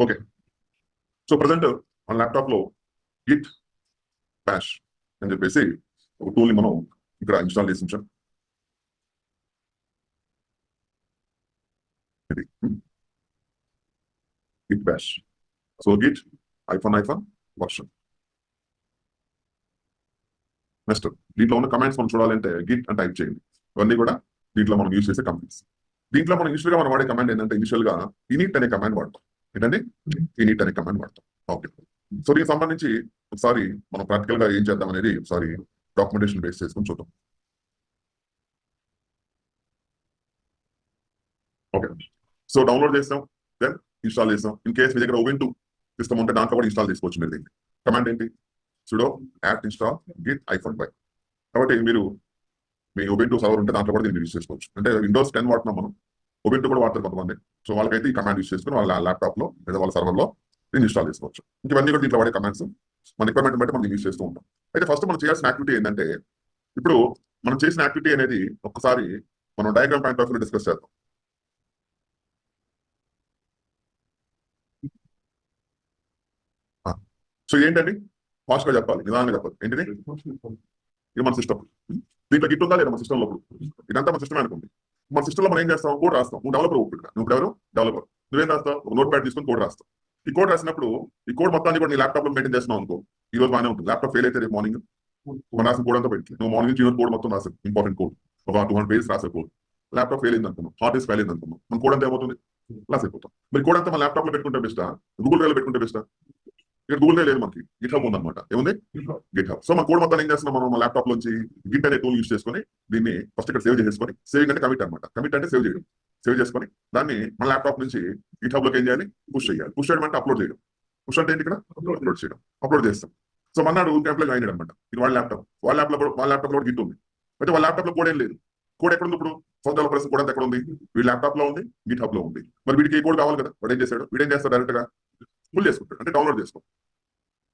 Okay. So present మన laptop లో Git bash అని చెప్పేసి ఒక టూల్ ని మనం ఇక్కడ ఇన్స్టాల్ చేసి ఉంచాం. ఇది Git bash. So Git iPhone version. Next దీంట్లో ఉన్న కమాండ్స్ మనం చూడాలంటే గిట్ అని టైప్ చేయండి. ఇవన్నీ కూడా దీంట్లో మనం యూజ్ చేసే కమాండ్స్. దీంట్లో మనం ఇనిషియల్ గా మనం వాడే కమాండ్ ఏంటంటే ఇనిషియల్ గా ఇనిట్ అనే కమాండ్ వాడతాం. ఏంటంటే ఇనిట్ అనే కమాండ్ వాడతాం. ఓకే. సో దీనికి సంబంధించి ఒకసారి మనం ప్రాక్టికల్ గా ఏం చేద్దాం అనేది ఒకసారి డాక్యుమెంటేషన్ బేస్ చేసుకుని చూద్దాం. ఓకే. సో డౌన్లోడ్ చేస్తాం, దెన్ ఇన్స్టాల్ చేస్తాం. ఇన్ కేస్ మీ దగ్గర ఓవెన్ 2 సిస్టమ్ ఉంటే దాంట్లో కూడా ఇన్స్టాల్ చేసుకోవచ్చు. మీరు దీన్ని కమాండ్ ఏంటి, sudo app install Git iPhone 5. కాబట్టి మీరు మీ ఓవెన్ 2 సర్వర్ ఉంటే దాంట్లో కూడా దీన్ని యూజ్ చేసుకోవచ్చు. అంటే విండోస్ 10 వాడుతున్నాం మనం, ఓవెన్ 2 కూడా వాడతారు కొంతమంది. సో వాళ్ళకైతే ఈ కమాండ్ యూజ్ చేసుకుని వాళ్ళ ల్యాప్టాప్ లో లేదా వాళ్ళ సర్వర్ లో దీన్ని ఇన్స్టాల్ చేసుకోవచ్చు. ఇవన్నీ కూడా దీంట్లో వాడే కమాండ్స్ మన రిక్వైర్మెంట్ బట్టి మనం యూజ్ చేస్తూ ఉంటాం. అయితే ఫస్ట్ మనం చేయాల్సిన యాక్టివిటీ ఏంటంటే, ఇప్పుడు మనం చేసిన యాక్టివిటీ అనేది ఒక్కసారి మనం diagram point of view discuss చేద్దాం. సో ఏంటండి, ఫాస్ట్ గా చెప్పాలి, నిదానంగా చెప్పాలి. ఏంటిది, ఇది మన సిస్టమ్. దీంట్లో గిట్ ఉందా లేదా మన సిస్టమ్ లో? ఇదంతా మన సిస్టమ్ అనుకోండి. మన సిస్టమ్ లో మనం ఏం చేస్తాం, కోడ్ రాస్తాం. నువ్వు డెవలపర్ ఒప్పుకుంటా, నువ్వు ఎవరు డెవలపర్, నువ్వేం రాస్తావు, ఒక నోట్ ప్యాడ్ తీసుకొని కోడ్ రాస్తావు. ఈ కోడ్ రాసినప్పుడు ఈ కోడ్ మొత్తాన్ని కూడా నీ ల్యాప్టాప్ లో మెయింటైన్ చేస్తున్నావు అనుకో, ఈ రోజు బాగానే ఉంటుంది. ల్యాప్టాప్ ఫెయిల్ అయితే రేపు మార్నింగ్ మనం రాసిన కోడ్ అంతా పెట్టి నువ్వు మార్నింగ్ నుంచి కోడ్ మొత్తం రాసావు, ఇంపార్టెంట్ కోడ్ ఒక 200 పేజెస్ రాసే కోడ్. ల్యాప్టాప్ ఫెయిల్ అయింది అనుకున్నాం, హార్డ్ డిస్క్ ఫెయిల్ అయింది అనుకున్నాం, మన కోడ్ అంతా ఏమవుతుంది, లాస్ అయిపోతాం. మరి కోడ్ అంతా మన ల్యాప్టాప్ లో పెట్టుకుంటే బెస్టా, గూగుల్ డ్రైవ్ లో పెట్టుకుంటే బెస్టా? ఇక్కడ గూగుల్ లేదు, మనకి గిట్ హబ్ ఉందన్నమాట. ఏముంది, గిట్ హబ్. సో మన కోడ్ మొత్తం ఏం చేస్తున్నాం, మనం మన ల్యాప్టాప్ నుంచి గిట్ అనే టూల్ యూజ్ చేసుకొని దీన్ని ఫస్ట్ ఇక్కడ సేవ్ చేసుకొని, సేవింగ్ అంటే కమిట్ అనమాట. కమిట్ అంటే సేవ్ చేయడం. సేవ్ చేసుకొని దాన్ని మన ల్యాప్టాప్ నుంచి గిట్ హబ్ లోకి ఏం చేయాలి, పుష్ చేయాలి. పుష్ చేయడం అంటే అప్లోడ్ చేయడం. పుష్ అంటే ఏంటి, ఇక్కడ అప్లోడ్ చేయడం. అప్లోడ్ చేస్తాం. సో మన్నాడు ఎంప్లాయ్ జాయిన్ అనమాట. ఇది వాళ్ళ ల్యాప్టాప్ లో గిట్ ఉంది. అయితే వాళ్ళ ల్యాప్టాప్ లో కోడ్ ఏం లేదు. కోడ్ ఎక్కడ ఉంది ఇప్పుడు, ఫస్ట్ డెవలపర్స్ కోడ్ అంతా ఎక్కడ ఉంది, వీడి ల్యాప్టాప్ లో ఉంది, గిట్ హబ్ లో ఉంది. మరి వీడికి ఈ కోడ్ కావాలి కదా, వాడు ఏం చేస్తాడు, వీడేం చేస్తాడు, డైరెక్ట్ గా ఫుల్ చేసుకుంటాడు, అంటే డౌన్లోడ్ చేసుకో,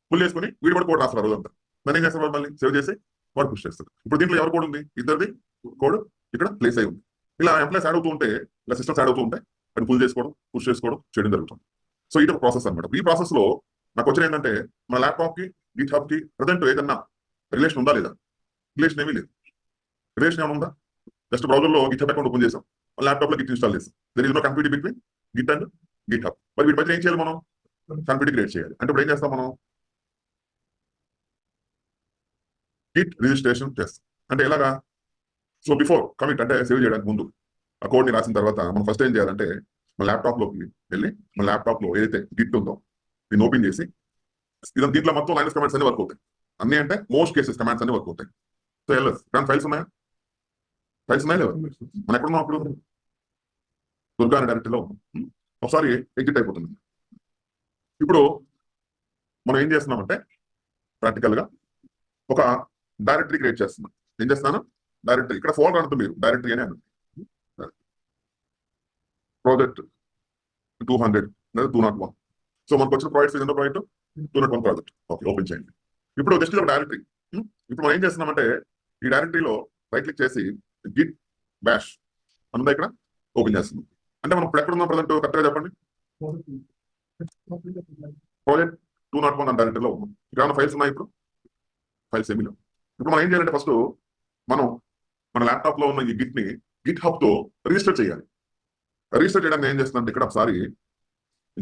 ఫుల్ చేసుకుని వీడు కూడా కోడ్ రాస్తారు రోజంతా. దాన్ని ఏం చేస్తారు, మళ్ళీ సేవ్ చేసి వాడు పుష్ చేస్తారు. ఇప్పుడు దీంట్లో ఎవరు కోడ్ ఉంది, ఇద్దరిది కోడ్ ఇక్కడ ప్లేస్ అయి ఉంది. ఇలా ఎంప్లాయీస్ యాడ్ అవుతూ ఉంటే, ఇలా సిస్టమ్స్ యాడ్ అవుతూ ఉంటాయి, అది ఫుల్ చేసుకోవడం, పుష్ చేసుకోవడం చేయడం జరుగుతుంది. సో ఇది ఒక ప్రాసెస్ అనమాట. ఈ ప్రాసెస్ లో నాకు వచ్చిన ఏంటంటే, మన ల్యాప్టాప్ కి గిట్ హబ్ కి ప్రజెంట్ ఏదన్నా రిలేషన్ ఉందా లేదా? రిలేషన్ ఏమీ లేదు. రిలేషన్ ఏమైనా ఉందా? జస్ట్ బ్రౌజర్ లో గిట్ హబ్ అకౌంట్ ఓపెన్ చేసాం, ల్యాప్టాప్ లో గిట్ ఇన్స్టాల్ చేసాం. There is no connectivity between Git and GitHub. మరి వీటి మధ్య ఏం చేయాలి, మనం కనెక్టివిటీ క్రియేట్ చేయాలి. అంటే ఇప్పుడు ఏం చేస్తాం, మనం గిట్ రిజిస్ట్రేషన్ చేస్తాం. అంటే ఎలాగా, సో బిఫోర్ కమిట్ అంటే సేవ్ చేయడానికి ముందు ఆ కోడ్ ని రాసిన తర్వాత మనం ఫస్ట్ ఏం చేయాలంటే, మన ల్యాప్టాప్ లోకి వెళ్ళి మన ల్యాప్టాప్ లో ఏదైతే గిట్ ఉందో దీన్ని ఓపెన్ చేసి, దీంట్లో మొత్తం లైనస్ కమాండ్స్ అన్ని వర్క్ అవుతాయి. అన్ని అంటే మోస్ట్ కేసెస్ కమాండ్స్ అన్ని వర్క్ అవుతాయి. సో ఎల్ఎస్ కానీ ఫైల్స్ ఉన్నాయా, ఫైల్స్ ఉన్నాయా లేదా? మనం ఎక్కడున్నాం అప్పుడు, దుర్గా అనే డైరెక్టరీలో ఉన్నాం. ఒకసారి ఎగ్జిట్ అయిపోతుంది. ఇప్పుడు మనం ఏం చేస్తున్నామంటే, ప్రాక్టికల్ గా ఒక డైరెక్టరీ క్రియేట్ చేస్తున్నాం. ఏం చేస్తున్నాను, డైరెక్టరీ, ఇక్కడ ఫోల్డర్ అంటుంది, మీరు డైరెక్టరీ అని అనండి. ప్రాజెక్ట్ 200 లేదా 201. సో మనకు వచ్చిన ప్రాజెక్ట్స్ ఏదో ప్రాజెక్ట్ 201 ప్రాజెక్ట్. ఓకే, ఓపెన్ చేయండి. ఇప్పుడు జస్ట్ ఒక డైరెక్టరీ. ఇప్పుడు మనం ఏం చేస్తున్నామంటే, ఈ డైరెక్టరీలో రైట్ క్లిక్ చేసి గిట్ బ్యాష్ అనుందా ఇక్కడ ఓపెన్ చేస్తున్నాం. అంటే మనం ఇప్పుడు ఎక్కడ ఉన్నాం ప్రజెంట్, కరెక్ట్గా చెప్పండి. ప్రాజెక్ట్ 201 అనే డైరెక్టరీలో ఉన్నాం. ఇక్కడ ఫైల్స్ ఉన్నాయి, ఇప్పుడు ఫైల్స్ ఏమీ లేవు. ఇప్పుడు మనం ఏం చేయాలంటే, ఫస్ట్ మనం మన ల్యాప్టాప్ లో ఉన్న ఈ గిట్ ని గిట్ హబ్ తో రిజిస్టర్ చేయాలి. రిజిస్టర్ చేయడానికి ఏం చేస్తుందంటే, ఇక్కడ ఒకసారి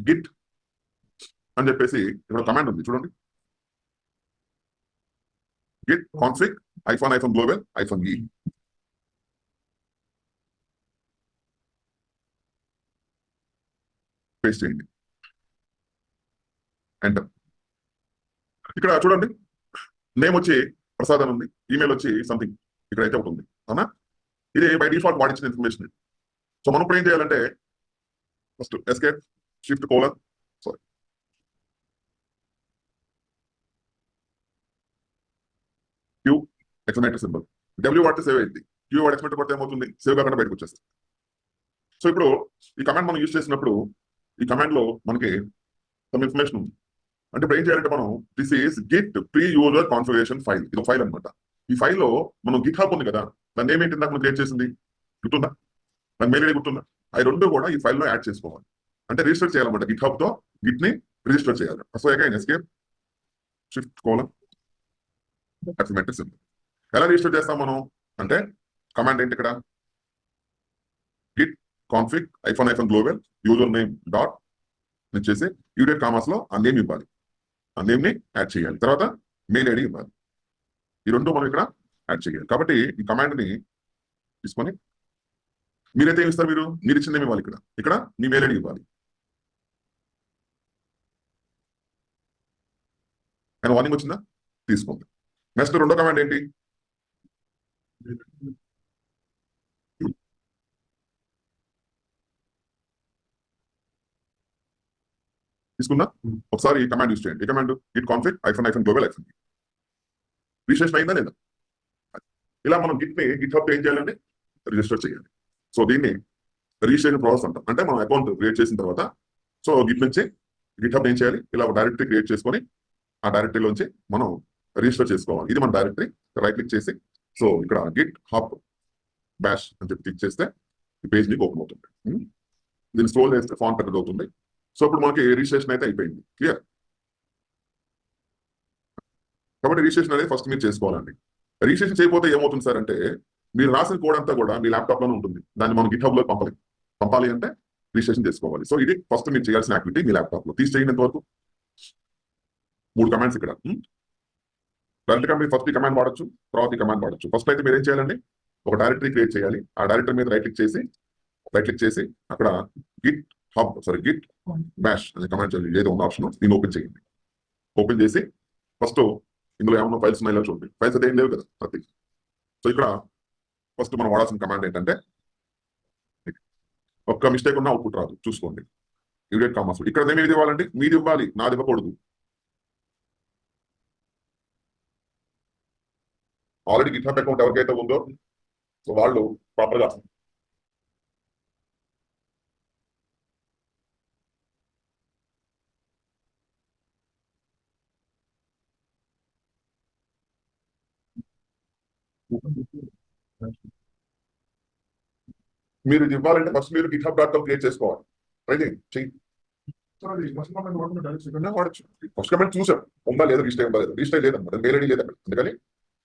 గిట్ అని చెప్పేసి ఇక్కడ కమాండ్ ఉంది చూడండి, Git config hyphen global -e. Paste చేయండి, ఎంటర్. ఇక్కడ చూడండి, నేమ్ వచ్చి ప్రసాద్ అని ఉంది, ఈమెయిల్ వచ్చి సంథింగ్ ఇక్కడ అయితే ఉంటుంది, అవునా? ఇది బై డిఫాల్ట్ వాడించిన ఇన్ఫర్మేషన్. సో మనం ఇప్పుడు ఏం చేయాలంటే, first escape shift colon Q exclamation symbol, W వాడితే సేవ్ అయింది, క్యూ వాడి ఎక్స్ప్లెనేటర్ పడితే ఏమవుతుంది, సేవ్ కాకుండా బయటకు వచ్చేస్తుంది. సో ఇప్పుడు ఈ కమాండ్ మనం యూజ్ చేసినప్పుడు, ఈ కమాండ్ లో మనకి సమ్ ఇన్ఫర్మేషన్ ఉంది. అంటే ఇప్పుడు ఏం చేయాలంటే, మనం this is Git pre user configuration file. ఇది ఫైల్ అనమాట. ఈ ఫైల్లో మనం గిట్ హబ్ ఉంది కదా, దాన్ని ఏమేంటి నాకు క్రియేట్ చేసింది గుర్తుందా, దాని మెయిల్ ఐడి గుర్తుందా, అవి రెండు కూడా ఈ ఫైల్లో యాడ్ చేసుకోవాలి. అంటే రిజిస్టర్ చేయాలన్నమాట. గిట్ హబ్ తో గిట్ ని రిజిస్టర్ చేయాలి. So again escape shift colon metric symbol. ఎలా రిజిస్టర్ చేస్తాం మనం అంటే కమాండ్ ఏంటి ఇక్కడ, Git config --- global user name dot వచ్చేసి యూడెడ్ కామర్స్ లో ఆ నేమ్ ఇవ్వాలి, ఆ నేమ్ ని యాడ్ చేయాలి. తర్వాత మెయిల్ ఐడి ఇవ్వాలి. ఈ రెండు మనం ఇక్కడ యాడ్ చేయాలి. కాబట్టి ఈ కమాండ్ ని తీసుకొని మీరైతే ఏమి ఇస్తారు, మీరు ఇచ్చిన నేమ్ ఇవ్వాలి. ఇక్కడ మీ మెయిల్ ఐడి ఇవ్వాలి. నేను వార్నింగ్ వచ్చిందా, తీసుకోండి. నెక్స్ట్ రెండో కమాండ్ ఏంటి, తీసుకున్నా ఒకసారి ఈ కమాండ్ యూస్ చేయండి. ఈ command Git config --- global registration అయిందా లేదా. ఇలా మనం గిట్ హబ్ ఏం చేయాలంటే రిజిస్టర్ చేయాలి. సో దీన్ని రిజిస్ట్రేషన్ ప్రాసెస్ అంటాం. అంటే మనం అకౌంట్ క్రియేట్ చేసిన తర్వాత సో గిట్ నుంచి గిట్ హబ్ ఏం చేయాలి, ఇలా ఒక డైరెక్టరీ క్రియేట్ చేసుకొని ఆ డైరెక్టరీలోంచి మనం రిజిస్టర్ చేసుకోవాలి. ఇది మన డైరెక్టరీ. రైట్ క్లిక్ చేసి సో ఇక్కడ గిట్ హబ్ బ్యాష్ అని చెప్పి క్లిక్ చేస్తే ఈ పేజ్ మీకు ఓపెన్ అవుతుంది. దీన్ని స్క్రోల్ చేస్తే ఫాంట్ పెద్దది అవుతుంది. సో ఇప్పుడు మనకి రిజిస్ట్రేషన్ అయితే అయిపోయింది. క్లియర్. కాబట్టి రిజిస్ట్రేషన్ అనేది ఫస్ట్ మీరు చేసుకోవాలండి. రిజిస్ట్రేషన్ చేయకపోతే ఏమవుతుంది సార్ అంటే మీరు రాసిన కోడ్ అంతా కూడా మీ ల్యాప్టాప్ లోనే ఉంటుంది. దాన్ని మనం గిట్ హబ్ లో పంపాలి అంటే రిజిస్ట్రేషన్ చేసుకోవాలి. సో ఇది ఫస్ట్ మీరు చేయాల్సిన యాక్టివిటీ. మీ ల్యాప్టాప్ లో తీసి చేయనంత వరకు 3 కమాండ్స్ ఇక్కడ. డైరెక్ట్ గా మీరు ఫస్ట్ ఈ కమాండ్ వాడచ్చు, తర్వాత ఈ కమాండ్ వాడచ్చు. ఫస్ట్ అయితే మీరు ఏం చేయాలండి, ఒక డైరెక్టరీ క్రియేట్ చేయాలి. ఆ డైరెక్టరీ మీద రైట్ క్లిక్ చేసి అక్కడ గిట్ బ్యాష్ అనే కమాండ్ ఏదో ఉన్న ఆప్షన్ దీన్ని ఓపెన్ చేయండి. ఓపెన్ చేసి ఫస్ట్ ఇందులో ఏమన్నా ఫైల్స్ ఉన్నాయో చూడండి. ఫైల్స్ అయితే ఏం లేవు కదా ప్రతి. సో ఇక్కడ ఫస్ట్ మనం వాడాల్సిన కమాండ్ ఏంటంటే, ఒక్క మిస్టేక్ ఉన్న అవుట్పుట్ రాదు చూసుకోండి. యూడెడ్ కామర్స్ ఇక్కడ మీది ఇవ్వాలండి, మీది ఇవ్వాలి, నాది ఇవ్వకూడదు. ఆల్రెడీ గిట్ హబ్ అకౌంట్ ఎవరికైతే ఉందో సో వాళ్ళు ప్రాపర్గా మీరు ఇది ఇవ్వాలంటే ఫస్ట్ మీరు github.com క్రియేట్ చేసుకోవాలి. ట్రై చేయండి. వాడచ్చు. ఫస్ట్ కమెంట్ చూసాం ఉందా లేదా, రిజిస్టర్ లేదన్నమాట. మెయిల్ ఐడి లేదు. అందుకని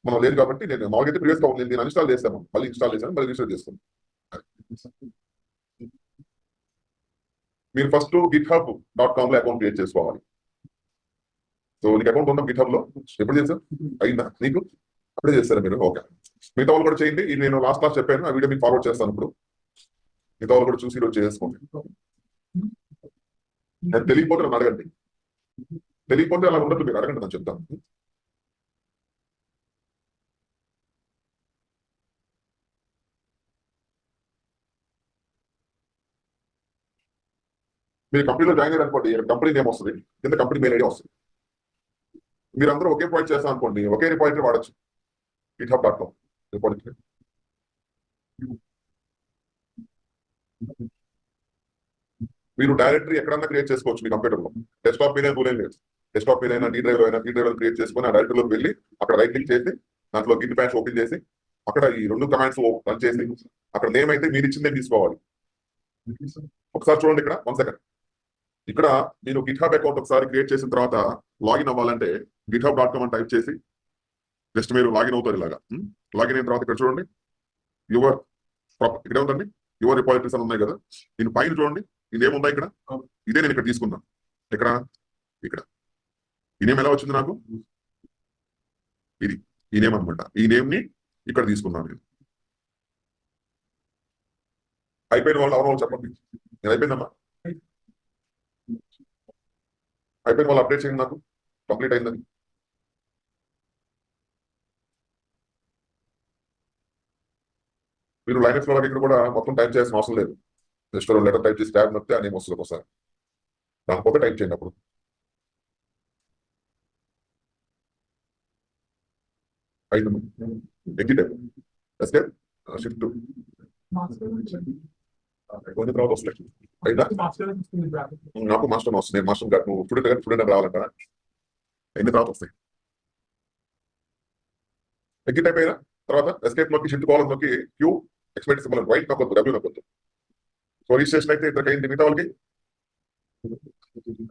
మనం లేదు కాబట్టి నేను మాకైతే ప్రీవియస్ గా ఉంది, నేను అన్ఇన్స్టాల్ చేస్తాను, మళ్ళీ ఇన్స్టాల్ చేశాను, మళ్ళీ రిజిస్టర్ చేస్తాను. మీరు ఫస్ట్ github.com లో అకౌంట్ క్రియేట్ చేసుకోవాలి. సో నీకు అకౌంట్ ఉందా గిట్ హబ్ లో? ఎప్పుడు చేశారు? అయిందా నీకు? అప్పుడే చేస్తారా మీరు? ఓకే. మిగతా వాళ్ళు కూడా చేయండి. ఇది నేను లాస్ట్ క్లాస్ చెప్పాను, ఆ వీడియో మీకు ఫార్వర్డ్ చేస్తాను. ఇప్పుడు మిగతా వాళ్ళు కూడా చూసి ఈరోజు చేసుకోండి. నేను తెలియకపోతే నన్ను అడగండి. తెలియకపోతే అలా ఉండదు, మీరు అడగండి, నేను చెప్తాను. మీరు కంపెనీలో జాయిన్ అయ్యారు అనుకోండి, కంపెనీ నేమ్ వస్తుంది, కింద కంపెనీ మెయిల్ ఐడి వస్తుంది. మీరు అందరూ ఒకే పాయింట్ చేస్తాం అనుకోండి, ఒకే రిపాజిటరీ వాడచ్చు. github.com repository. మీరు డైరెక్టరీ ఎక్కడన్నా క్రియేట్ చేసుకోవచ్చు మీ కంప్యూటర్ లో. డెస్క్టాప్ మీద రూల్ ఏం లేదు. డెస్క్టాప్ మీద అయినా, డి డ్రైవ్ అయినా, డి డ్రైవ్ క్రియేట్ చేసుకుని ఆ డైరెక్టరీలోకి వెళ్ళి అక్కడ రైట్ క్లిక్ చేసి దాంట్లో గిట్ బ్యాష్ ఓపెన్ చేసి అక్కడ ఈ 2 కమాండ్స్ రన్ చేసి అక్కడ నేమ్ అయితే మీరు ఇచ్చిందే తీసుకోవాలి. ఒకసారి చూడండి ఇక్కడ 1 సెకండ్. ఇక్కడ మీరు గిట్ హబ్ అకౌంట్ ఒకసారి క్రియేట్ చేసిన తర్వాత లాగిన్ అవ్వాలంటే github.com అని టైప్ చేసి జస్ట్ మీరు లాగిన్ అవుతారు. ఇలాగా లాగిన్ అయిన తర్వాత ఇక్కడ చూడండి యువర్ ఇక్కడ ఉందండి, యువర్ రిపాజిటరీస్ అని ఉన్నాయి కదా. దీని పైన చూడండి ఇదేముందా ఇక్కడ, ఇదే నేను ఇక్కడ తీసుకున్నాను. ఇక్కడ ఈ నేమ్ ఎలా వచ్చింది నాకు, ఇది ఈ నేమ్ అనమాట. ఈ నేమ్ ని ఇక్కడ తీసుకున్నాను నేను. అయిపోయిన వాళ్ళు ఎవరు చెప్పండి. నేను అయిపోయిందమ్మా, అయిపోయిన వాళ్ళు అప్డేట్ చేయండి నాకు కంప్లీట్ అయిందని. మీరు లైనక్స్ లో ఇక్కడ కూడా మొత్తం టైప్ చేయాల్సిన అవసరం లేదు. జస్ట్ లెటర్ టైప్ చేసి ట్యాబ్ నొక్కితే అనే వస్తుంది ఒకసారి. దానిపోతే టైప్ చేయండి అప్పుడు. ఐదు ఎగ్జిట్ ఎస్కేప్ షిఫ్ట్ కొన్ని తర్వాత వస్తాయి. అయినా నాకు మాస్టర్ వస్తుంది. నేను మాస్టర్ గారు నువ్వు స్టూడెంట్ అని రావాలంట. ఎన్ని తర్వాత వస్తాయి. ఎగ్జిట్ అయిపోయినా తర్వాత ఎస్కేప్ నొక్కి షిఫ్ట్ కాలం నొక్కి క్యూ ఎక్స్పెక్ట్ సింబల్ వైట్ నొక్కొద్దు, డబ్ల్యూ నొక్కొద్దు. సో రిజిస్ట్రేషన్ అయితే ఇద్దరికి అయింది. మిగతా వాళ్ళకి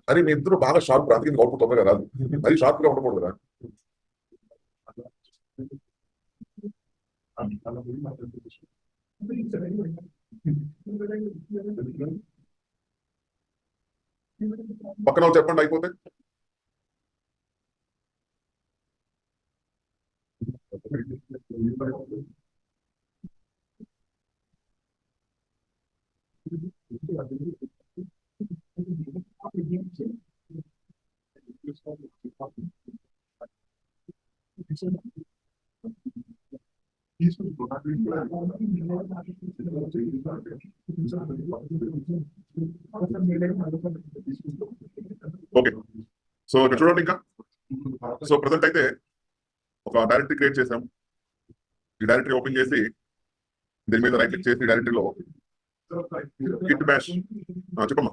అరే మీ ఇద్దరు బాగా షార్ప్ అందుకే మీకు అవుట్పుట్ తొందరగా రాదు. మరి షార్ప్ గా ఉండకూడదు కదా. పక్కన వాళ్ళు చెప్పండి అయిపోతే. ఓకే, సో ఇక్కడ చూడండి ఇంకా. సో ప్రజెంట్ అయితే ఒక డైరెక్టరీ క్రియేట్ చేసాం. ఈ డైరెక్టరీ ఓపెన్ చేసి దీని మీద రైట్ క్లిక్ చేసి డైరెక్టరీలో గిట్ బ్యాష్ చెప్పమ్మా.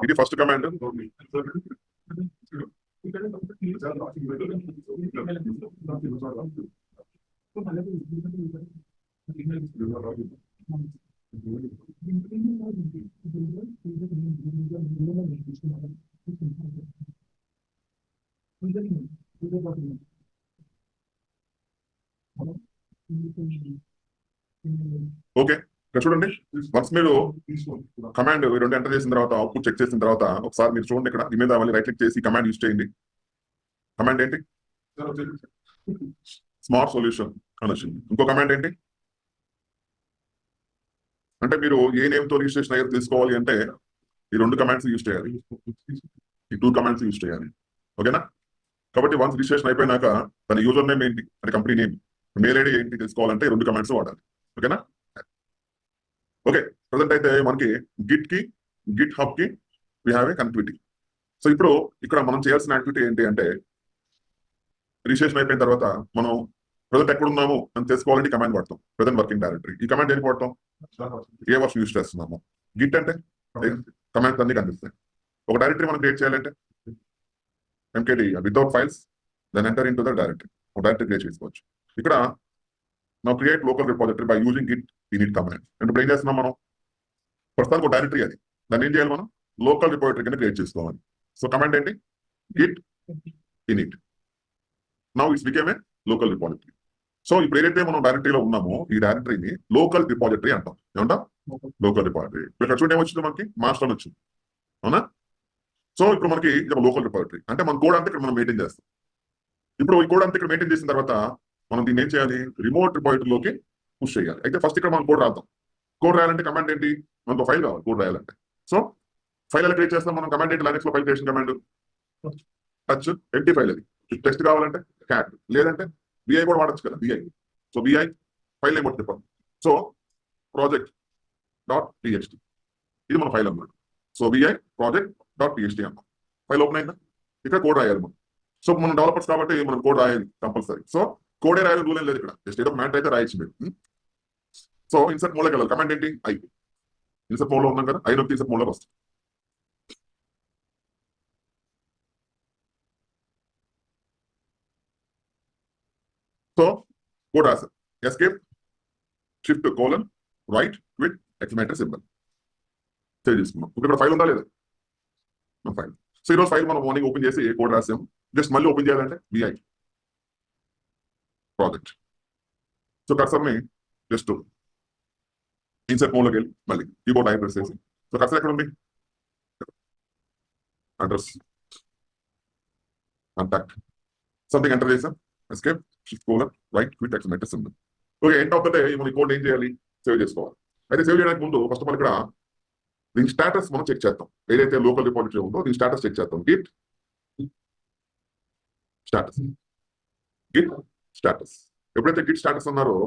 ఇది ఫస్ట్ కమాండ్. ఓకే, ఇక్కడ చూడండి. వన్స్ మీరు కమాండ్ రెండు ఎంటర్ చేసిన తర్వాత అవుట్పుట్ చెక్ చేసిన తర్వాత ఒకసారి మీరు చూడండి ఇక్కడ ఈ మీద మళ్ళీ రైట్ క్లిక్ చేసి కమాండ్ యూజ్ చేయండి. కమాండ్ ఏంటి? స్మార్ట్ సొల్యూషన్ అని వచ్చింది. ఇంకో కమాండ్ ఏంటి అంటే మీరు ఏ నేమ్ తో రిజిస్ట్రేషన్ అయ్యారు తెలుసుకోవాలి అంటే ఈ రెండు కమాండ్స్ యూజ్ చేయాలి, ఈ టూ కమాండ్స్ యూజ్ చేయాలి. ఓకేనా? కాబట్టి వన్స్ రిజిస్ట్రేషన్ అయిపోయినాక తన యూజర్ నేమ్ ఏంటి అంటే కంపెనీ నేమ్, మెయిల్ ఐడి ఏంటి తెలుసుకోవాలంటే రెండు కమాండ్స్ వాడాలి. ఓకేనా? ఓకే, ప్రజెంట్ అయితే మనకి గిట్ కి గిట్ హబ్ కి we have a connectivity. So ఇప్పుడు ఇక్కడ మనం చేయాల్సిన యాక్టివిటీ ఏంటి అంటే రిజిస్ట్రేషన్ అయిపోయిన తర్వాత మనం ప్రజెంట్ ఎక్కడ ఉన్నాము అని తెలుసుకోవాలంటే కమాండ్ వాడతాం. Present working directory. ఈ కమాండ్ ఏంటి వాడతాం? ఏ వర్షన్ యూజ్ చేస్తున్నాము. గిట్ అంటే కమాండ్స్ అన్ని కనిపిస్తాయి. ఒక డైరెక్టరీ మనం క్రియేట్ చేయాలంటే MKD without files then enter into the directory. ఒక డైరెక్టరీ క్రియేట్ చేసుకోవచ్చు. ఇక్కడ నా create local repository by using git init command. అంటే ఇప్పుడు ఏం చేస్తున్నాం మనం ప్రస్తుతానికి ఒక డైరెక్టరీ అది, దాన్ని ఏం చేయాలి మనం లోకల్ రిపాజిటరీ కింద క్రియేట్ చేసుకోవాలి. సో కమాండ్ ఏంటి? Git in it. Now it's became a local repository. So ఇప్పుడు ఏదైతే మనం డైరెక్టరీలో ఉన్నామో ఈ డైరెక్టరీని లోకల్ రిపాజిటరీ అంటాం. ఏమంటాం? Local repository. ఇక్కడ చూడండి ఏమొచ్చింది మనకి మాస్టర్ అని వచ్చింది. అవునా? సో ఇప్పుడు మనకి ఇది లోకల్ రిపాజిటరీ అంటే మన కోడ్ అంతా ఇక్కడ మనం మెయింటైన్ చేస్తాం. ఇప్పుడు ఈ కోడ్ అంతా ఇక్కడ మెయింటైన్ చేసిన తర్వాత మనం దీన్ని ఏం చేయాలి? రిమోట్ రిపాజిటరీలోకి పుష్ చేయాలి. అయితే ఫస్ట్ ఇక్కడ మనం కోడ్ రాద్దాం. కోడ్ రాయాలంటే కమాండ్ ఏంటి? మనకు ఫైల్ కావాలి కోడ్ రాయాలంటే. సో ఫైల్ ఎలా క్రియేట్ చేస్తాం మనం? కమాండ్ ఏంటి? లైనక్స్ లో ఫైల్ క్రియేషన్ కమాండ్ టచ్ ఎంటీ ఫైల్. అది టెక్స్ట్ కావాలంటే క్యాట్, లేదంటే బిఐ కూడా వాడచ్చు కదా vi. So vi file name ఒకటి చెప్పండి. సో ప్రాజెక్ట్ డాట్ టీఎక్స్టీ ఇది మన ఫైల్ అన్నమాట. So vi project dot TXT అన్నాం. ఫైల్ ఓపెన్ అయిందా? ఇక్కడ కోడ్ రాయాలి మనం. సో మనం డెవలపర్స్ కాబట్టి మనం కోడ్ రాయాలి కంపల్సరీ. సో కోడే రాయాలి రూల్ ఏం లేదు ఇక్కడ. జస్ట్ ఏదో మ్యాటర్ అయితే రాయొచ్చు మీరు. సో ఇన్సర్ట్ మోడ్లోకి వెళ్ళాలి. కమాండ్ ఏంటి? ఐ. ఇన్సర్ట్ మోడ్ లో ఉన్నాం కదా, ఐ నొక్కి ఇన్సర్ట్ మోడ్ లోకి వస్తుంది. సో కోడ్ రాశారు. Escape shift colon write quit ఎక్స్మేటర్ సింబల్ సేవ్ చేసుకున్నాం. ఇక్కడ ఫైల్ ఉందా లేదా? ఫైల్. సో ఈరోజు ఫైల్ మనం మార్నింగ్ ఓపెన్ చేసి కోడ్ రాసాము. జస్ట్ మళ్ళీ ఓపెన్ చేయాలంటే విఐ ప్రాజెక్ట్. సో కర్సర్ని జస్ట్ ఇన్సర్ట్ మోడ్లోకి వెళ్ళి మళ్ళీ కీబోర్డ్ ఐ ప్రెస్ చేసి సో కర్సర్ ఎక్కడ ఉంది? అడ్రస్ కాంటాక్ట్ సంథింగ్ ఎంటర్ చేసాం. Escape shift colon write quit ఎక్స్మేటర్ symbol. Okay, end of the day మనం ఈ కోడ్ ఏం చేయాలి? సేవ్ చేసుకోవాలి. అయితే సేవ్ చేయడానికి ముందు ఫస్ట్ ఆఫ్ ఆల్ ఇక్కడ దీని స్టేటస్ మనం చెక్ చేద్దాం. ఏదైతే లోకల్ రిపాజిటరీ ఉందో దీని స్టేటస్ చెక్ చేద్దాం. Git status, Git status. ఎప్పుడైతే గిట్ స్టేటస్ అన్నారో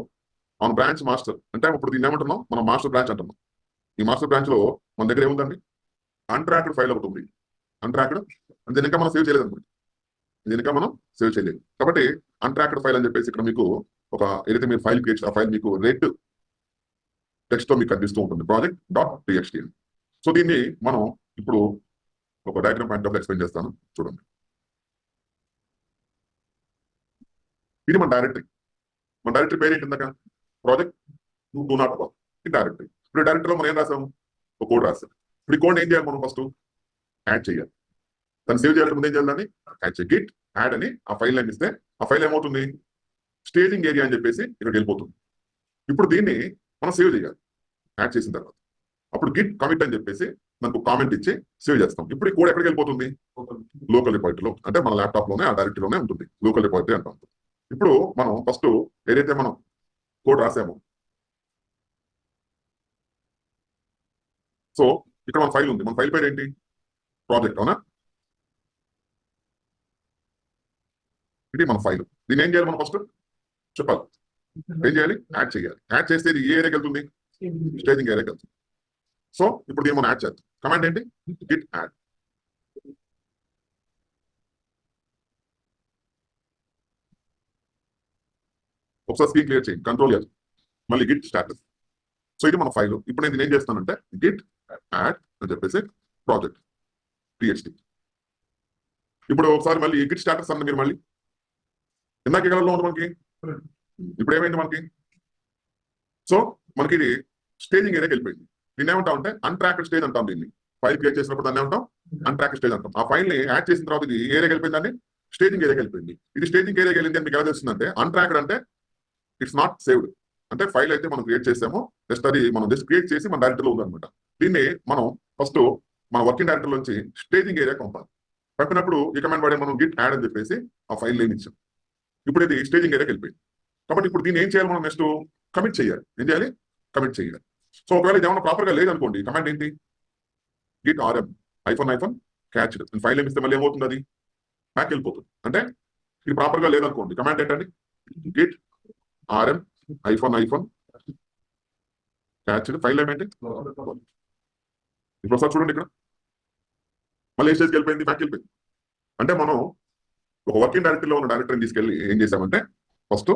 మన బ్రాంచ్ మాస్టర్ అంటే ఇప్పుడు దీన్ని ఏమంటున్నాం? మనం మాస్టర్ బ్రాంచ్ అంటున్నాం. ఈ మాస్టర్ బ్రాంచ్ లో మన దగ్గర ఏముందండి? అన్ట్రాక్డ్ ఫైల్ ఒకటి ఉంది. అన్ట్రాక్డ్ అంటే ఇంకా మనం సేవ్ చేయలేదు అనుకోండి. ఇది ఇంకా మనం సేవ్ చేయలేదు కాబట్టి అన్ట్రాక్డ్ ఫైల్ అని చెప్పేసి ఇక్కడ మీకు ఒక ఏదైతే మీరు ఫైల్ క్రియేట్ ఆ ఫైల్ మీకు రెడ్ టెక్స్ట్ తో మీకు కనిపిస్తూ ఉంటుంది. Project dot TXT. సో దీన్ని మనం ఇప్పుడు ఒక డయాగ్రామ్ పాయింట్ ఆఫ్ ఎక్స్ప్లెయిన్ చేస్తాను చూడండి. ఇది మన డైరెక్టరీ. మన డైరెక్టరీ పేరు ఏంటి? ఇందాక ప్రాజెక్ట్ 201 ఈ డైరెక్టరీ. ఇప్పుడు డైరెక్టరీలో మనం ఏం రాసాము? ఒక కోడ్ రాస్తారు. ఇప్పుడు ఈ కోడ్ ఏం చేయాలి మనం ఫస్ట్ యాడ్ చేయాలి. దాన్ని సేవ్ చేయాలంటే ముందు ఏం చేయాలి, దాన్ని యాడ్ చేయాలి. గిట్ యాడ్ అని ఆ ఫైల్ నేమ్ ఇస్తే ఆ ఫైల్ ఏమవుతుంది, స్టేజింగ్ ఏరియా అని చెప్పేసి ఇక్కడికి వెళ్ళిపోతుంది. ఇప్పుడు దీన్ని మనం సేవ్ చేయాలి యాడ్ చేసిన తర్వాత. అప్పుడు గిట్ కమిట్ అని చెప్పేసి మనకు కామెంట్ ఇచ్చి సేవ్ చేస్తాం. ఇప్పుడు ఈ కోడ్ ఎక్కడికి వెళ్ళిపోతుంది, లోకల్ రిపాజిటరీలో, అంటే మన ల్యాప్టాప్ లోనే ఆ డైరెక్టరీలోనే ఉంటుంది, లోకల్ రిపాజిటరీ అంటాం. ఇప్పుడు మనం ఫస్ట్ ఏదైతే మనం కోడ్ రాసామో, సో ఇక్కడ మన ఫైల్ ఉంది, మన ఫైల్ పేరు ఏంటి, ప్రాజెక్ట్, అవునా? ఇది మన ఫైల్. దీన్ని ఏం చేయాలి మనం ఫస్ట్ చెప్పాలి. ఏం చేయాలి, యాడ్ చేయాలి. యాడ్ చేస్తే ఇది ఏ ఏరియాకి వెళ్తుంది, స్టేజింగ్ ఏరియాకి వెళ్తుంది. సో ఇప్పుడు దీన్ని మనం యాడ్ చేద్దాం. కమాండ్ ఏంటి, గిట్ యాడ్. ఒకసారి స్క్రీన్ క్లియర్ చేయండి, కంట్రోల్ చేయాలి, మళ్ళీ గిట్ స్టాటస్. సో ఇది మన ఫైల్. ఇప్పుడు నేను ఏం చేస్తానంటే గిట్ యాడ్ అని చెప్పేసి ప్రాజెక్ట్ PHP. ఇప్పుడు ఒకసారి మళ్ళీ గిట్ స్టాటస్ అన్న మీరు మళ్ళీ ఇందాక కలర్లో ఉంది మనకి, ఇప్పుడు ఏమైంది మనకి, సో మనకి ఇది స్టేజింగ్ ఏరియాకి వెళ్ళిపోయింది. దీన్ని ఏమంటాం అంటే అన్ట్రాక్డ్ స్టేజ్ అంటాం. దీన్ని ఫైల్ క్రియేట్ చేసినప్పుడు దాన్ని ఏమంటాం, అన్ట్రాక్డ్ స్టేజ్ అంటాం. ఆ ఫైల్ ని యాడ్ చేసిన తర్వాత ఇది ఏరియాకి వెళ్ళిపోయిందండి, స్టేజింగ్ ఏరియాకి వెళ్ళిపోయింది. ఇది స్టేజింగ్ ఏరియాకి వెళ్ళింది అని మీకు ఎలా తెలుస్తుందంటే, అన్ట్రాక్డ్ అంటే ఇట్స్ నాట్ సేవ్డ్, అంటే ఫైల్ అయితే మనం క్రియేట్ చేసామో జస్ట్ అది మనం జస్ట్ క్రియేట్ చేసి మన డైరెక్టరీలో ఉందన్నమాట. దీన్ని మనం ఫస్ట్ మన వర్కింగ్ డైరెక్టరీ నుంచి స్టేజింగ్ ఏరియా పంపాలి. పంపినప్పుడు ఈ కమాండ్ వాడే మనం గిట్ యాడ్ అని చెప్పేసి ఆ ఫైల్ నేమ్ ఇచ్చాం. ఇప్పుడు ఇది స్టేజింగ్ ఏరియాకి వెళ్ళిపోయింది. కాబట్టి ఇప్పుడు దీన్ని ఏం చేయాలి, మనం నెక్స్ట్ కమిట్ చేయాలి. ఏం చేయాలి, కమిట్ చేయాలి. సో ఒకవేళ ఇది ఏమైనా ప్రాపర్ గా లేదనుకోండి, కమాండ్ ఏంటి, Git RM --- cached file name ఇస్తే మళ్ళీ ఏమవుతుంది, అది బ్యాక్ వెళ్ళిపోతుంది. అంటే ఇది ప్రాపర్ గా లేదనుకోండి, కమాండ్ ఏంటండి, Git RM --- cached file name ఏంటి. ఇప్పుడు ఒకసారి చూడండి, ఇక్కడ మళ్ళీ ఏ స్టేజ్కి వెళ్ళిపోయింది, బ్యాక్ వెళ్ళిపోయింది. అంటే మనం ఒక వర్కింగ్ డైరెక్టరీలో ఉన్న డైరెక్టరీని తీసుకెళ్ళి ఏం చేసామంటే, ఫస్ట్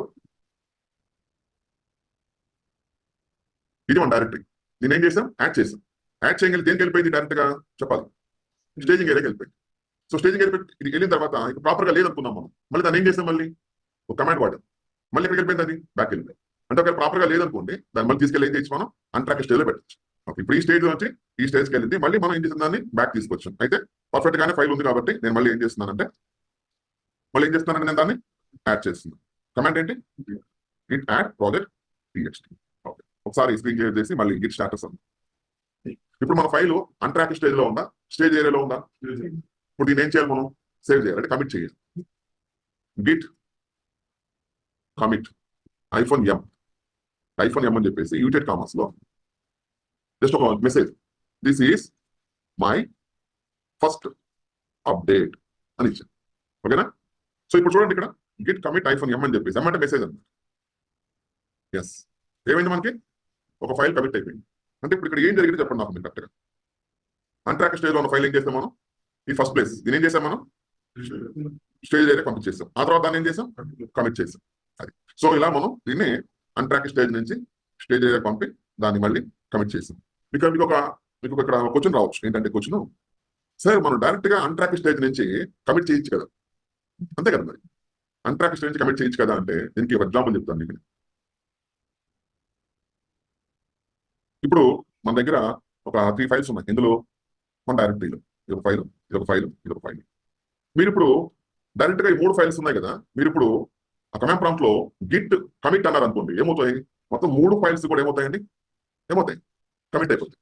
ఇది మన డైరెక్టరీ, దీన్ని ఏం చేసాం, యాడ్ చేసాం. యాడ్ చేయగలి దేనికి వెళ్ళిపోయింది, డైరెక్ట్ గా చెప్పాలి, స్టేజింగ్ ఏరియాకి వెళ్ళిపోయింది. సో స్టేజింగ్ ఏరియా ఇది వెళ్ళిన తర్వాత ఇప్పుడు ప్రాపర్ గా లేదనుకున్నాం మనం, మళ్ళీ దాన్ని ఏం చేసాం, మళ్ళీ ఒక కమాండ్ వాడాం, మళ్ళీ ఎక్కడికి వెళ్ళిపోయింది, అది బ్యాక్ వెళ్ళిపోయింది. అంటే ఒకవేళ ప్రాపర్ గా లేదనుకోండి, దాన్ని మళ్ళీ తీసుకెళ్ళి ఏం చేయొచ్చు, మనం అన్ట్రాక్ స్టేజ్ లో పెట్టచ్చు. ఓకే, ఇప్పుడు ఈ స్టేజ్ నుంచి ఈ స్టేజ్కి వెళ్ళింది, మళ్ళీ మనం ఏం చేసిన దాన్ని బ్యాక్ తీసుకొచ్చాం. అయితే పర్ఫెక్ట్ గానే ఫైల్ ఉంది కాబట్టి నేను మళ్ళీ ఏం చేస్తున్నానంటే, నేను దాన్ని యాడ్ చేస్తున్నాను. కమాండ్ ఏంటి, Git add project PHP. Okay, ఒకసారి స్క్రీన్ క్లియర్ చేసి మళ్ళీ గిట్ స్టాటస్ ఉంది. ఇప్పుడు మన ఫైల్ అన్ట్రాక్ స్టేజ్ లో ఉందా, స్టేజ్ ఏరియాలో ఉందా. ఇప్పుడు దీన్ని ఏం చేయాలి, మనం సేవ్ చేయాలి, అంటే కమిట్ చేయాలి. గిట్ కమిట్ -m అని చెప్పేసి యూటెడ్ కామర్స్ లో జస్ట్ ఒక message, this is my first update అని ఇచ్చాను. ఓకేనా. సో ఇప్పుడు చూడండి, ఇక్కడ గిట్ కమిట్ -m అని చెప్పేసి, అంటే మెసేజ్ అన్నమాట. ఎస్, ఏమైంది, మనకి ఒక ఫైల్ కమిట్ అయిపోయింది. అంటే ఇప్పుడు ఇక్కడ ఏం జరిగింది చెప్పండి నాకు మీరు కరెక్ట్గా. అన్ట్రాక్ స్టేజ్ లో ఉన్న ఫైల్ ఏం చేస్తాం మనం, ఈ ఫస్ట్ ప్లేస్ దీన్ని ఏం చేసాం, మనం స్టేజ్ ఏరియా కంప్లీట్ చేస్తాం. ఆ తర్వాత దాన్ని ఏం చేసాం, కమిట్ చేసాం. అది సో ఇలా మనం దీన్ని అన్ట్రాక్ స్టేజ్ నుంచి స్టేజ్ ఏరియా పంపి దాన్ని మళ్ళీ కమిట్ చేసాం. మీకు ఇక్కడ క్వశ్చన్ రావచ్చు, ఏంటంటే క్వశ్చన్, సార్ మనం డైరెక్ట్ గా అన్ట్రాక్ స్టేజ్ నుంచి కమిట్ చేయొచ్చు కదా, అంతే కదా, మరి అన్ట్రాక్ స్టేజ్ నుంచి కమిట్ చేయొచ్చు కదా అంటే దీనికి ఒక ఎగ్జాంపుల్ చెప్తాను మీకు. ఇప్పుడు మన దగ్గర ఒక 3 ఫైల్స్ ఉన్నాయి, ఇందులో మన డైరెక్టరీలో ఇదొక ఫైల్, ఇదొక ఫైల్, ఇదొక ఫైల్. మీరు ఇప్పుడు డైరెక్ట్ గా ఈ 3 ఫైల్స్ ఉన్నాయి కదా, మీరు ఇప్పుడు ఆ కమాండ్ ప్రాంప్ట్ లో గిట్ కమిట్ అన్నారు అనుకోండి, ఏమవుతాయి, మొత్తం 3 ఫైల్స్ కూడా ఏమవుతాయండి, కమిట్ అయిపోతాయి.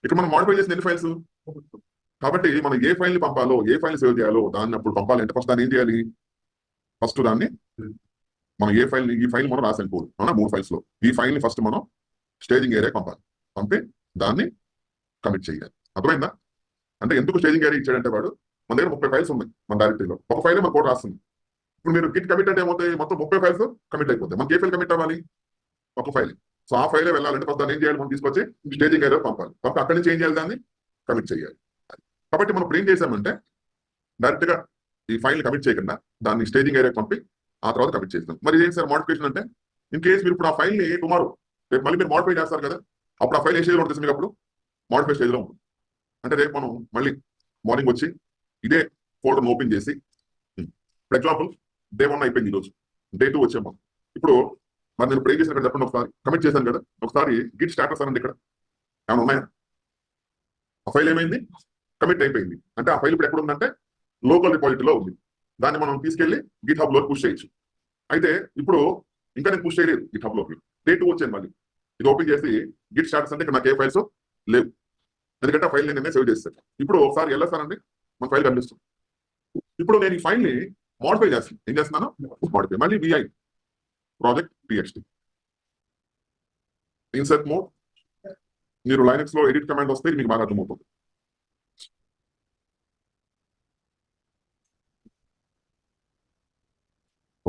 ఇక్కడ మనం మాడిఫై చేసిన ఎన్ని ఫైల్స్, కాబట్టి మనం ఏ ఫైల్ ని పంపాలో, ఏ ఫైల్ సేవ్ చేయాలో దాన్ని అప్పుడు పంపాలి అంటే ఫస్ట్ దాన్ని ఏం చేయాలి, ఫస్ట్ దాన్ని మనం ఈ ఫైల్ మనం రాసి వెళ్ళిపోదు, మన 3 ఫైల్స్ లో ఈ ఫైల్ ని ఫస్ట్ మనం స్టేజింగ్ ఏరియా పంపాలి, పంపి దాన్ని కమిట్ చేయాలి. అర్థమైందా. అంటే ఎందుకు స్టేజింగ్ ఏరియా ఇచ్చాడంటే, వాడు మన దగ్గర 30 ఫైల్స్ ఉన్నాయి మన డైరెక్టరీలో, ఒక ఫైల్ మన కోడ్ రాస్తుంది. ఇప్పుడు మీరు గిట్ కమిట్ అంటే ఏమవుతాయి, మొత్తం 30 ఫైల్స్ కమిట్ అయిపోతాయి. మనకి ఏ ఫైల్ కమిట్ అవ్వాలి, ఒక ఫైల్. సో ఆ ఫైలే వెళ్ళాలంటే ఫస్ట్ దాన్ని ఏం చేయాలి, మనం తీసుకొచ్చి స్టేజింగ్ ఏరియా పంపాలి, పంపి అక్కడి నుంచి ఏం చేయాలి, దాన్ని కమిట్ చేయాలి. కాబట్టి మనం ఇప్పుడు ఏం చేసామంటే, డైరెక్ట్ గా ఈ ఫైల్ కమిట్ చేయకుండా దాన్ని స్టేజింగ్ ఏరియా పంపి ఆ తర్వాత కమిట్ చేస్తాం. మరి ఏం సార్ మోడిఫికేషన్ అంటే, ఇన్ కేసు మీరు ఇప్పుడు ఆ ఫైల్ ని టుమారో రేపు మళ్ళీ మీరు మోడిఫై చేస్తారు కదా, అప్పుడు ఆ ఫైల్ ఏ స్టేజ్లో ఉంటుంది, మీకు అప్పుడు మోడిఫై స్టేజ్లో ఉంటుంది. అంటే రేపు మనం మళ్ళీ మార్నింగ్ వచ్చి ఇదే ఫోల్డర్ ఓపెన్ చేసి, ఫర్ ఎగ్జాంపుల్ డే 1 అయిపోయింది, ఈరోజు డే 2 వచ్చాం మనం. ఇప్పుడు మరి నేను ప్రే చేసిన చెప్పండి, ఒకసారి కమిట్ చేశాను కదా, ఒకసారి గిట్ స్టాటస్ అనండి, ఇక్కడ ఏమైనా ఉన్నాయా, ఆ ఫైల్ ఏమైంది, కమిట్ అయిపోయింది. అంటే ఆ ఫైల్ ఇప్పుడు ఎక్కడ ఉందంటే లోకల్ రిపాజిటరీలో ఉంది. దాన్ని మనం తీసుకెళ్లి గిట్ హబ్ లో పుష్ చేయొచ్చు. అయితే ఇప్పుడు ఇంకా నేను పుష్ చేయలేదు గిట్ హబ్ లోకి. డే 2 వచ్చాను మళ్ళీ. ఇది ఓపెన్ చేసి గిట్ స్టాటస్ అంటే ఇక్కడ నాకు ఏ ఫైల్స్ లేవు, ఎందుకంటే ఆ ఫైల్ నేను సేవ్ చేస్తాను. ఇప్పుడు ఒకసారి వెళ్ళేస్తానండి, మన ఫైల్ కనిపిస్తుంది. ఇప్పుడు నేను ఈ ఫైల్ ని మోడిఫై చేస్తాను. ఏం చేస్తున్నాను, మోడిఫై. మళ్ళీ VI project TXT insert mode. మీరు లైనక్స్ లో ఎడిట్ కమాండ్ వస్తే మీకు బాగా అర్థమవుతుంది.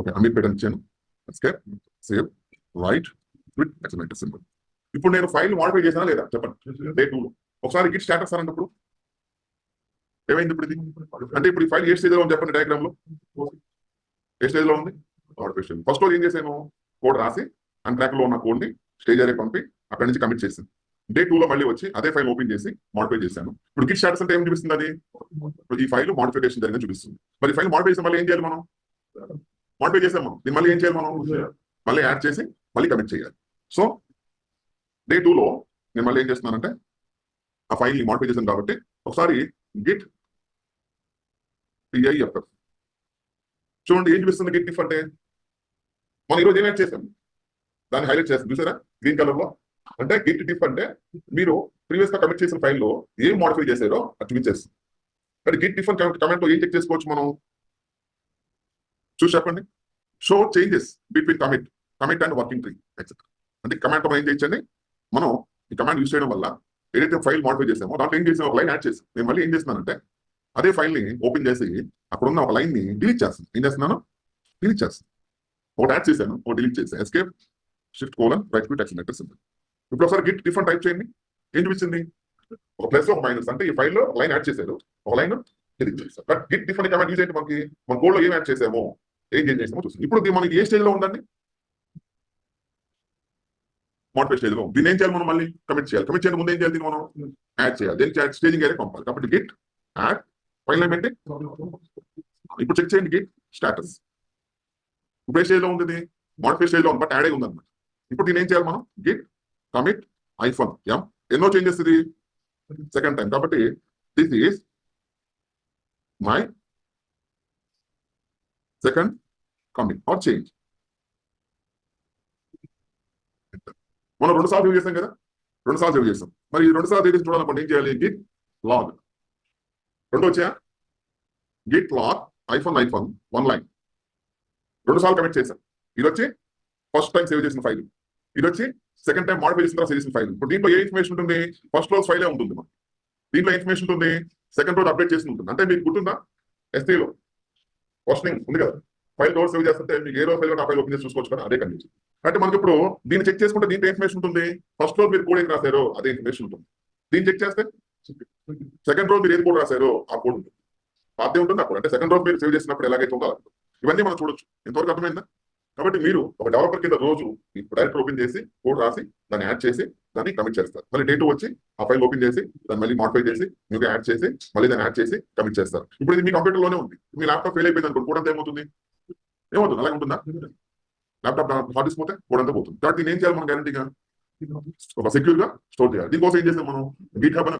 ఓకే, అమీర్ పేట ఇచ్చాను. Escape, save, write, quit, exclamation symbol. ఇప్పుడు నేను ఫైల్ మోడిఫై చేసినా లేదా చెప్పండి. డే 2 లో ఒకసారి గిట్ స్టాటస్ అన్నప్పుడు ఏమైంది ఇప్పుడు ఇది, అంటే ఇప్పుడు ఈ ఫైల్ ఏ స్టేజ్ లో ఉంది చెప్పండి. డయాగ్రామ్ లో ఏ స్టేజ్ లో ఉంది, మోడిఫై స్టేజ్. ఫస్ట్ రోజు ఏం చేశాను, కోడ్ రాసి అన్ట్రాక్ లో ఉన్న కోడ్ ని స్టేజ్ అరే పంపి అక్కడి నుంచి కమిట్ చేశాను. డే 2 లో మళ్ళీ వచ్చి అదే ఫైల్ ఓపెన్ చేసి మోడిఫై చేశాను. ఇప్పుడు గిట్ స్టాటస్ అంటే ఏం చూపిస్తుంది, అది ఈ ఫైల్ మోడిఫికేషన్ జరిగిందని చూపిస్తుంది. మరి ఫైల్ మోడిఫై చేస్తే మళ్ళీ ఏం చేయాలి, మనం మోడిఫై చేసాం మనం, దీన్ని మళ్ళీ ఏం చేయాలి, మనం మళ్ళీ యాడ్ చేసి మళ్ళీ కమిట్ చేయాలి. సో డే 2 లో నేను మళ్ళీ ఏం చేస్తున్నానంటే ఆ ఫైల్ ని మోడిఫై చేశాను కాబట్టి ఒకసారి గిట్ పిఐఎఫ్ఎఫ్ చూడండి ఏం చూపిస్తుంది. గిట్ డిఫ్ అంటే మనం ఈరోజు ఏం యాడ్ చేసాం దాన్ని హైలైట్ చేస్తాం చూసారా గ్రీన్ కలర్ లో. అంటే గిట్ డిఫ్ అంటే మీరు ప్రీవియస్ గా కమిట్ చేసిన ఫైల్లో ఏం మోడిఫై చేశారో అది చూపించేస్తుంది. అంటే గిట్ డిఫ్ కమెంట్ లో ఏం చెక్ చేసుకోవచ్చు మనం, చూసి చెప్పండి. Show changes between commit and working tree etcetera. అంటే కమాండ్ మనం ఏం చేయొచ్చండి, మనం ఈ కమాండ్ యూస్ చేయడం వల్ల ఏదైతే ఫైల్ మోడిఫై చేసామో దాంట్లో ఏం చేసాం, ఒక లైన్ యాడ్ చేసి నేను మళ్ళీ ఏం చేస్తున్నానంటే అదే ఫైల్ ని ఓపెన్ చేసి అక్కడ ఉన్న ఒక లైన్ ని డిలీట్ చేస్తాను. ఏం చేస్తున్నాను, డిలీట్ చేస్తాను. ఒకటి యాడ్ చేశాను, ఒక డిలీట్ చేశాను. Escape, shift colon, write click, exclamation symbol. ఇప్పుడు ఒకసారి గిట్ డిఫరెంట్ టైప్ చేయండి, ఏం చూపించింది, ఒక ప్లస్ ఒక మైనస్. అంటే ఈ ఫైల్లో లైన్ యాడ్ చేశారు, ఒక లైన్ డిలీట్ చేశారు. But Git different command use అయితే మనకి మన కోడ్ లో ఏం యాడ్ చేసామో ఏం చేంజ్ చేసామో చూస్తుంది. ఇప్పుడు మనకి ఏ స్టేజ్ లో ఉందండి, మోడిఫై స్టేజ్ లో. దీన్ని ఏం చేయాలి, మనం మళ్ళీ కమిట్ చేయాలి. కమిట్ చేయడం ముందు ఏం చేయాలి, దీన్ని మనం యాడ్ చేయాలి. దీనికి స్టేజింగ్ ఏరియా పంపాలి. కాబట్టి గిట్ యాడ్ ఫైల్ నేమ్ ఏంటి, ఇప్పుడు చెక్ చేయండి గిట్ స్టాటస్. ఇప్పుడు ఏ స్టేజ్ లో ఉంది, మోడిఫై స్టేజ్ లో ఉంది, బట్ యాడ్ అయి ఉంది అనమాట. ఇప్పుడు దీన్ని ఏం చేయాలి మనం, గిట్ కమిట్ ఐఫోన్ ఎం. ఎన్నో చేంజెస్ ఇది, సెకండ్ టైం. కాబట్టి this is my second commit or change. మనం 2 సార్లు సేవ్ చేస్తాం కదా, 2 సార్లు సేవ్ చేస్తాం. మరి 2 సార్లు సేవ్ చేసి చూడాలనుకోండి ఏం చేయాలి, గిట్ లాగ్. 2 వచ్చాయా, గిట్ లాగ్ ఐఫోన్ 1 లైన్. 2 సార్లు కమిట్ చేశాం. ఇది వచ్చి ఫస్ట్ టైం సేవ్ చేసిన ఫైల్, ఇది వచ్చి సెకండ్ టైం మోడిఫై చేసిన తర్వాత సేవ్ చేసిన ఫైల్. ఇప్పుడు దీంట్లో ఏ ఇన్ఫర్మేషన్ ఉంటుంది, ఫస్ట్ రోజు ఫైలే ఉంటుంది. దీంట్లో ఇన్ఫర్మేషన్ ఉంటుంది, సెకండ్ రోజు అప్డేట్ చేసి ఉంటుంది. అంటే మీకు గుర్తుందా, S3లో క్వశ్చనింగ్ ఉంది కదా, ఫైల్ రోజు సేవ్ చేస్తుంటే మీకు ఏ రోజు ఫైల్ ఆ ఫైల్ ఓపెన్ చేసి చూసుకోవచ్చు కదా, అదే కండిషన్. అంటే మనకి ఇప్పుడు దీన్ని చెక్ చేసుకుంటే దీంట్లో ఇన్ఫర్మేషన్ ఉంటుంది, ఫస్ట్ రోజు మీరు కోడ్ ఏం రాశారో అదే ఇన్ఫర్మేషన్ ఉంటుంది. దీన్ని చెక్ చేస్తే సెకండ్ రోజు మీరు ఏది కోడ్ రాశారో ఆ కోడ్ ఉంటుంది, అదే ఉంటుంది అప్పుడు. అంటే సెకండ్ రోజు మీరు సేవ్ చేసినప్పుడు ఎలాగైతే ఉందో ఇవన్నీ మనం చూడొచ్చు. ఎంతవరకు అర్థమైందా? కాబట్టి మీరు ఒక డెవలపర్ కింద రోజు డైరెక్ట్ ఓపెన్ చేసి కోడ్ రాసి దాన్ని యాడ్ చేసి దాన్ని కమిట్ చేస్తారు. మళ్ళీ డే 2 వచ్చి ఆ ఫైల్ ఓపెన్ చేసి దాన్ని మళ్ళీ మోడిఫై చేసి మీకు యాడ్ చేసి మళ్ళీ దాన్ని యాడ్ చేసి కమిట్ చేస్తారు. ఇప్పుడు ఇది మీ కంప్యూటర్ లోనే ఉంది. మీ ల్యాప్టాప్ ఫెయిల్ అయిపోయింది అనుకోండి, కోడ్ అంతా ఏమవుతుంది, అలాగే ఉంటుందా, ల్యాప్టాప్ హార్డ్ డిస్క్ పోతే కోడ్ అంతా పోతుంది. కాబట్టి దీన్ని ఏం చేయాలి మనం గ్యారంటీగా ఒక సెక్యూర్ గా స్టోర్ చేయాలి. దీనికోసం ఏం చేస్తాం మనం, గిట్ హబ్